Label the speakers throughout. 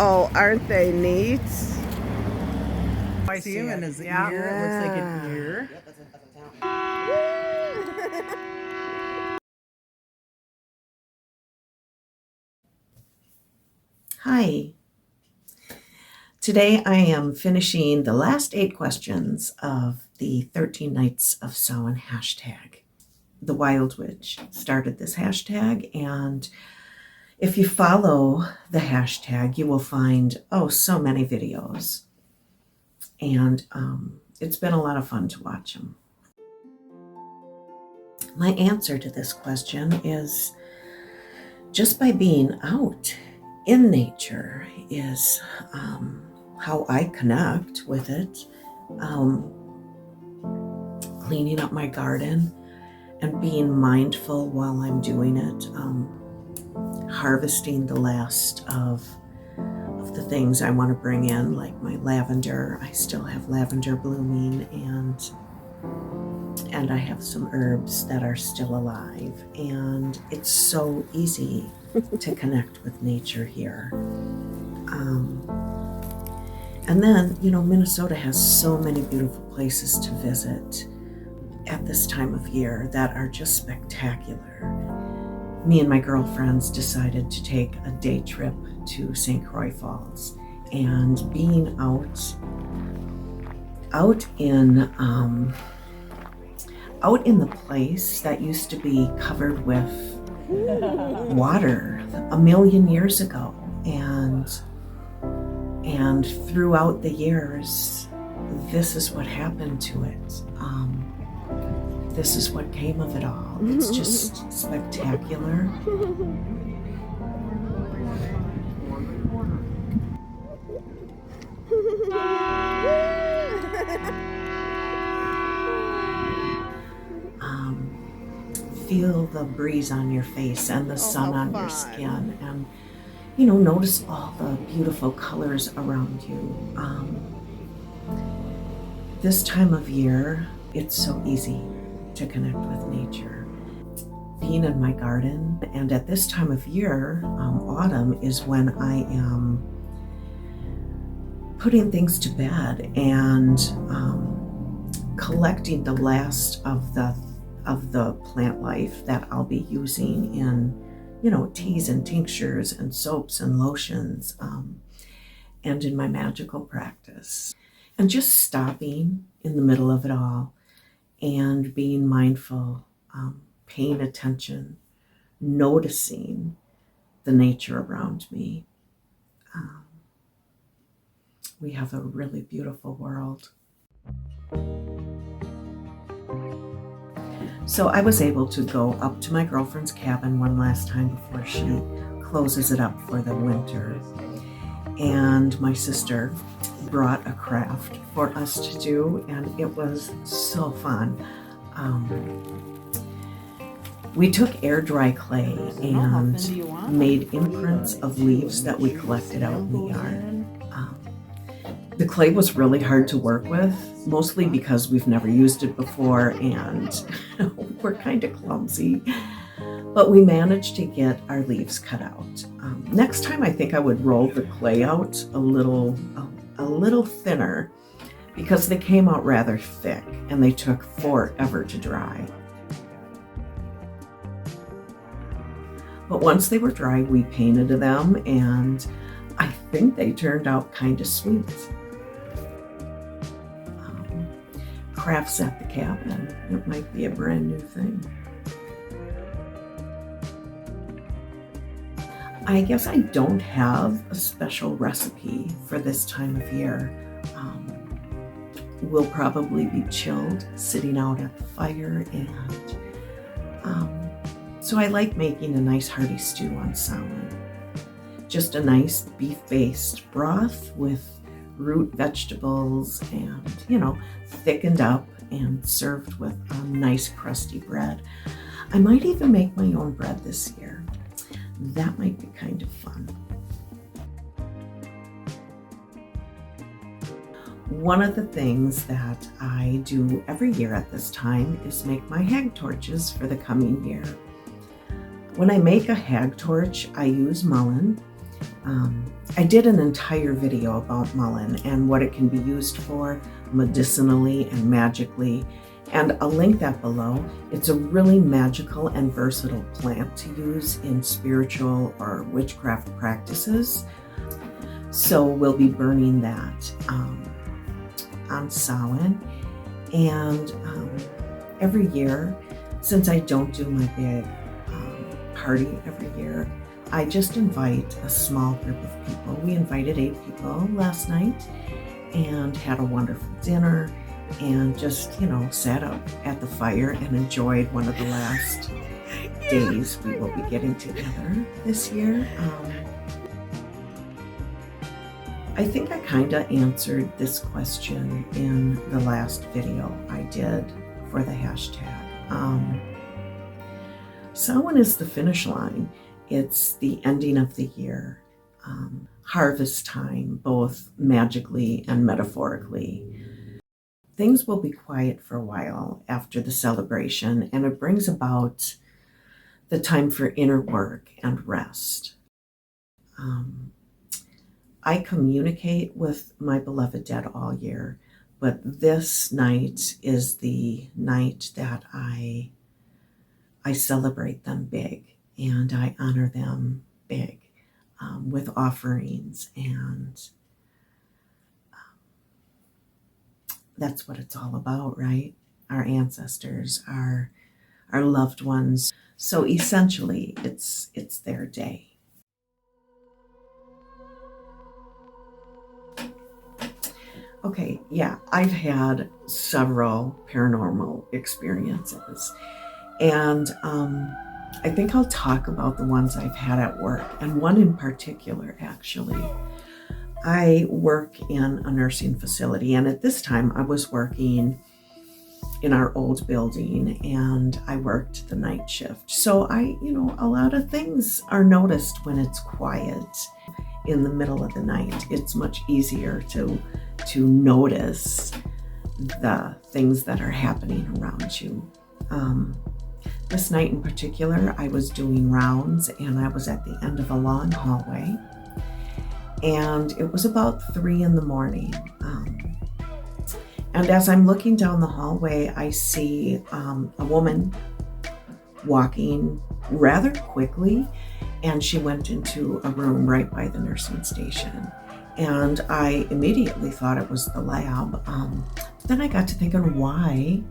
Speaker 1: Oh, aren't they neat?
Speaker 2: I see him in his ear. It looks like an ear.
Speaker 3: Yep, that's a town.
Speaker 4: Hi. Today I am finishing the last 8 questions of the 13 Nights of Samhain hashtag. The Wild Witch started this hashtag, and if you follow the hashtag, you will find, so many videos. And it's been a lot of fun to watch them. My answer to this question is just by being out in nature is how I connect with it. Cleaning up my garden and being mindful while I'm doing it. Harvesting the last of the things I want to bring in, like my lavender. I still have lavender blooming, and I have some herbs that are still alive. And it's so easy to connect with nature here. And then, Minnesota has so many beautiful places to visit at this time of year that are just spectacular. Me and my girlfriends decided to take a day trip to St. Croix Falls, and being out in the place that used to be covered with water 1,000,000 years ago, and throughout the years, this is what happened to it. This is what came of it all. It's just spectacular. Feel the breeze on your face and the sun on your skin, and notice all the beautiful colors around you. This time of year, it's so easy to connect with nature. Being in my garden, and at this time of year, autumn, is when I am putting things to bed and collecting the last of the plant life that I'll be using in, teas and tinctures and soaps and lotions, and in my magical practice. And just stopping in the middle of it all and being mindful, paying attention, noticing the nature around me. We have a really beautiful world. So I was able to go up to my girlfriend's cabin one last time before she closes it up for the winter. And my sister brought a craft for us to do, and it was so fun. We took air dry clay and made imprints of leaves that we collected out in the yard. The clay was really hard to work with, mostly because we've never used it before and we're kind of clumsy, but we managed to get our leaves cut out. Next time I think I would roll the clay out a little thinner, because they came out rather thick and they took forever to dry. But once they were dry, we painted them, and I think they turned out kind of sweet. Crafts at the cabin. It might be a brand new thing. I guess I don't have a special recipe for this time of year. We'll probably be chilled, sitting out at the fire, and so I like making a nice hearty stew on Samhain. Just a nice beef-based broth with root vegetables and, thickened up and served with a nice crusty bread. I might even make my own bread this year. That might be kind of fun. One of the things that I do every year at this time is make my hag torches for the coming year. When I make a hag torch, I use mullein, I did an entire video about mullein and what it can be used for medicinally and magically, and I'll link that below. It's a really magical and versatile plant to use in spiritual or witchcraft practices. So we'll be burning that on Samhain. And every year, since I don't do my big party every year, I just invite a small group of people. We invited 8 people last night and had a wonderful dinner and just, sat up at the fire and enjoyed one of the last days we will be getting together this year. I think I kind of answered this question in the last video I did for the hashtag. Samhain is the finish line. It's the ending of the year, harvest time, both magically and metaphorically. Things will be quiet for a while after the celebration, and it brings about the time for inner work and rest. I communicate with my beloved dead all year, but this night is the night that I celebrate them big. And I honor them big with offerings, and that's what it's all about, right? Our ancestors, our loved ones. So essentially, it's their day. Okay, yeah, I've had several paranormal experiences, and I think I'll talk about the ones I've had at work, and one in particular, actually. I work in a nursing facility, and at this time I was working in our old building, and I worked the night shift. So a lot of things are noticed when it's quiet in the middle of the night. It's much easier to notice the things that are happening around you. This night in particular, I was doing rounds, and I was at the end of a long hallway, and it was about 3 a.m. And as I'm looking down the hallway, I see a woman walking rather quickly, and she went into a room right by the nursing station. And I immediately thought it was the lab. Then I got to thinking, why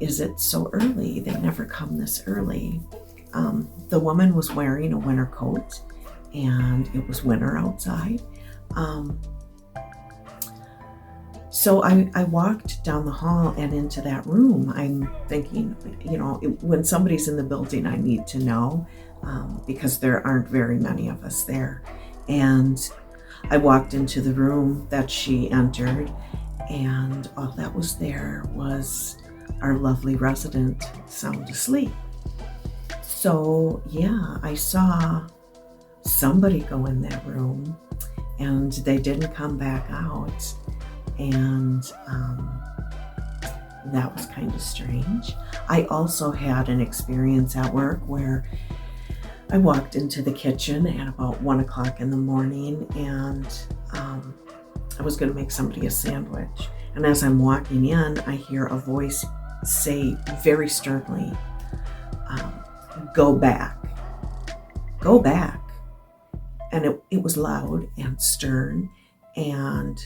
Speaker 4: is it so early? They never come this early. The woman was wearing a winter coat, and it was winter outside. So I walked down the hall and into that room. I'm thinking, when somebody's in the building, I need to know, because there aren't very many of us there. And I walked into the room that she entered, and all that was there was our lovely resident sound asleep. So yeah, I saw somebody go in that room, and they didn't come back out. And that was kind of strange. I also had an experience at work where I walked into the kitchen at about 1 o'clock in the morning, and I was going to make somebody a sandwich. And as I'm walking in, I hear a voice say very sternly, "Go back, go back." And it was loud and stern, and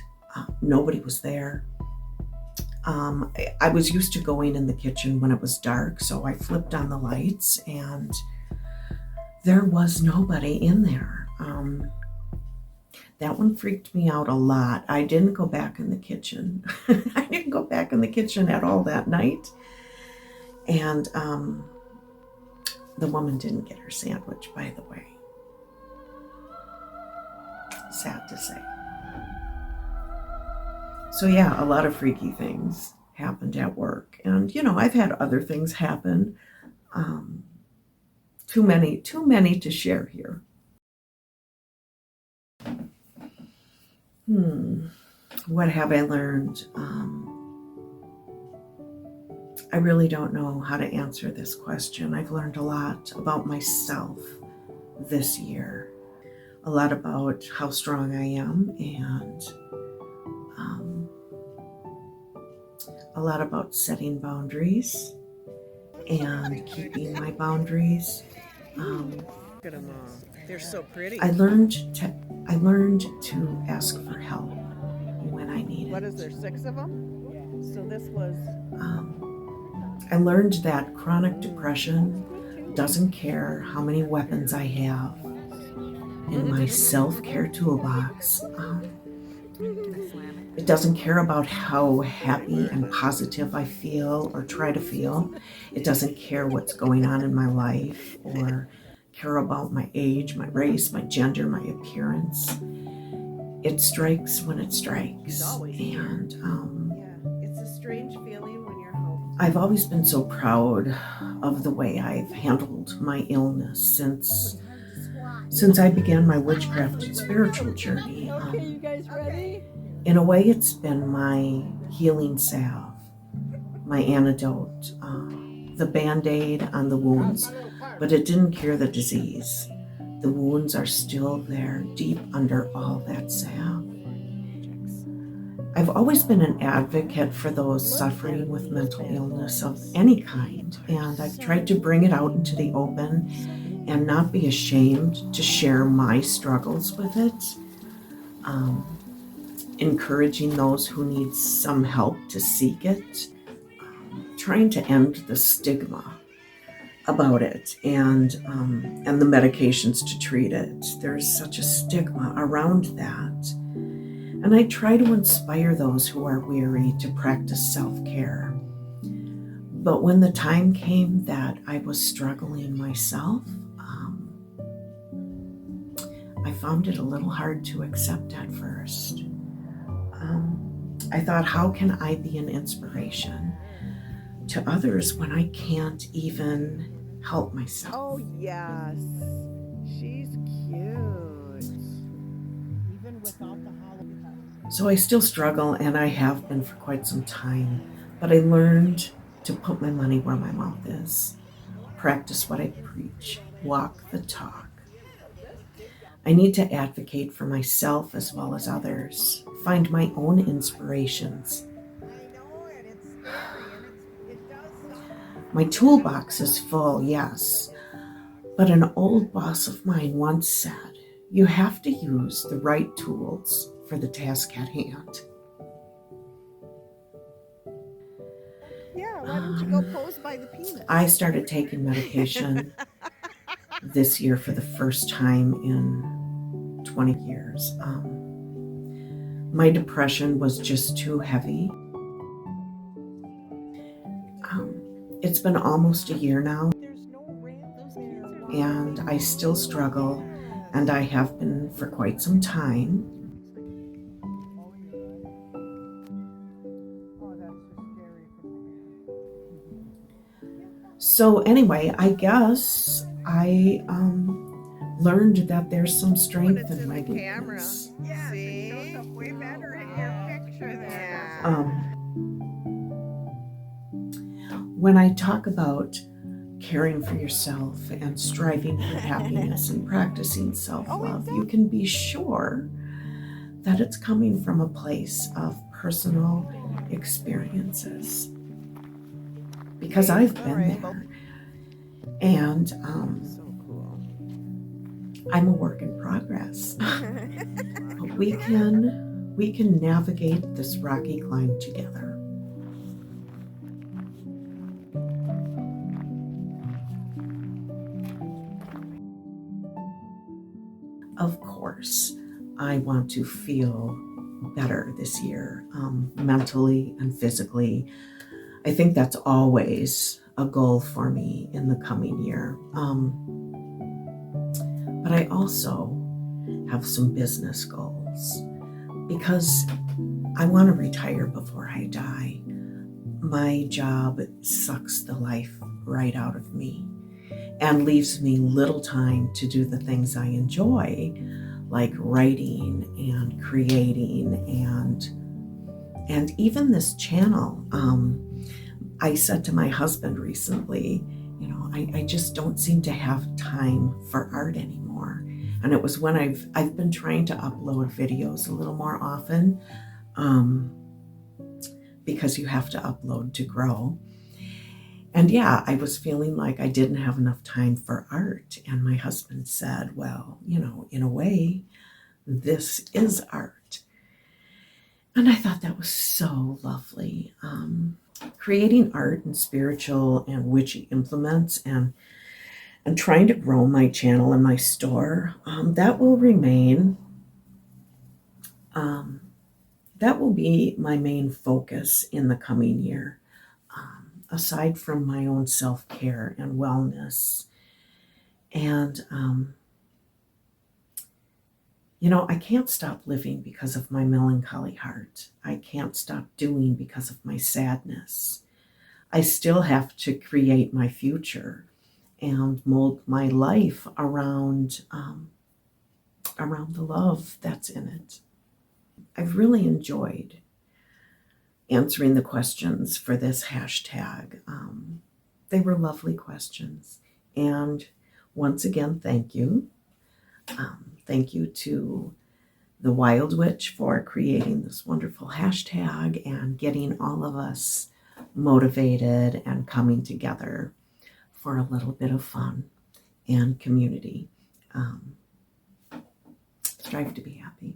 Speaker 4: nobody was there. I was used to going in the kitchen when it was dark, so I flipped on the lights, and there was nobody in there. That one freaked me out a lot. I didn't go back in the kitchen. I didn't go back in the kitchen at all that night. And the woman didn't get her sandwich, by the way. Sad to say. So yeah, a lot of freaky things happened at work. And, I've had other things happen. Too many to share here. What have I learned? I really don't know how to answer this question. I've learned a lot about myself this year. a lot about how strong I am, and a lot about setting boundaries and keeping my boundaries.
Speaker 2: Look at them all. They're so pretty.
Speaker 4: I learned to ask for help when I need it.
Speaker 3: What is there, 6 of them? So this was...
Speaker 4: I learned that chronic depression doesn't care how many weapons I have in my self-care toolbox. It doesn't care about how happy and positive I feel or try to feel. It doesn't care what's going on in my life or care about my age, my race, my gender, my appearance. It strikes when it strikes. And
Speaker 3: it's a strange feeling when you're home.
Speaker 4: I've always been so proud of the way I've handled my illness since I began my witchcraft and spiritual journey.
Speaker 3: Okay, you guys ready?
Speaker 4: In a way, it's been my healing salve, my antidote, the Band-Aid on the wounds, but it didn't cure the disease. The wounds are still there, deep under all that salve. I've always been an advocate for those suffering with mental illness of any kind, and I've tried to bring it out into the open and not be ashamed to share my struggles with it. Encouraging those who need some help to seek it, trying to end the stigma about it and the medications to treat it. There's such a stigma around that. And I try to inspire those who are weary to practice self-care. But when the time came that I was struggling myself, I found it a little hard to accept at first. I thought, how can I be an inspiration to others when I can't even help myself?
Speaker 3: Oh, yes. She's cute. Even without the hollow.
Speaker 4: So I still struggle, and I have been for quite some time, but I learned to put my money where my mouth is, practice what I preach, walk the talk. I need to advocate for myself as well as others, find my own inspirations. My toolbox is full, yes, but an old boss of mine once said, you have to use the right tools for the task at hand.
Speaker 3: Yeah, why don't you go pose by the penis?
Speaker 4: I started taking medication this year for the first time in 20 years. My depression was just too heavy. It's been almost a year now, and I still struggle, and I have been for quite some time. So anyway, I guess I learned that there's some strength in my weakness.
Speaker 3: Yeah, it shows up way better in your picture there.
Speaker 4: When I talk about caring for yourself and striving for happiness and practicing self-love, you can be sure that it's coming from a place of personal experiences. Because I've been there. And I'm a work in progress. But we can navigate this rocky climb together. Of course, I want to feel better this year, mentally and physically. I think that's always a goal for me in the coming year. But I also have some business goals because I want to retire before I die. My job sucks the life right out of me and leaves me little time to do the things I enjoy, like writing and creating and even this channel. I said to my husband recently, I just don't seem to have time for art anymore. And it was when I've been trying to upload videos a little more often, because you have to upload to grow. And yeah, I was feeling like I didn't have enough time for art. And my husband said, well, in a way, this is art. And I thought that was so lovely. Creating art and spiritual and witchy implements and trying to grow my channel and my store, that will remain. That will be my main focus in the coming year. Aside from my own self-care and wellness. And, I can't stop living because of my melancholy heart. I can't stop doing because of my sadness. I still have to create my future and mold my life around the love that's in it. I've really enjoyed answering the questions for this hashtag. They were lovely questions. And once again, thank you. Thank you to the Wild Witch for creating this wonderful hashtag and getting all of us motivated and coming together for a little bit of fun and community. Strive to be happy.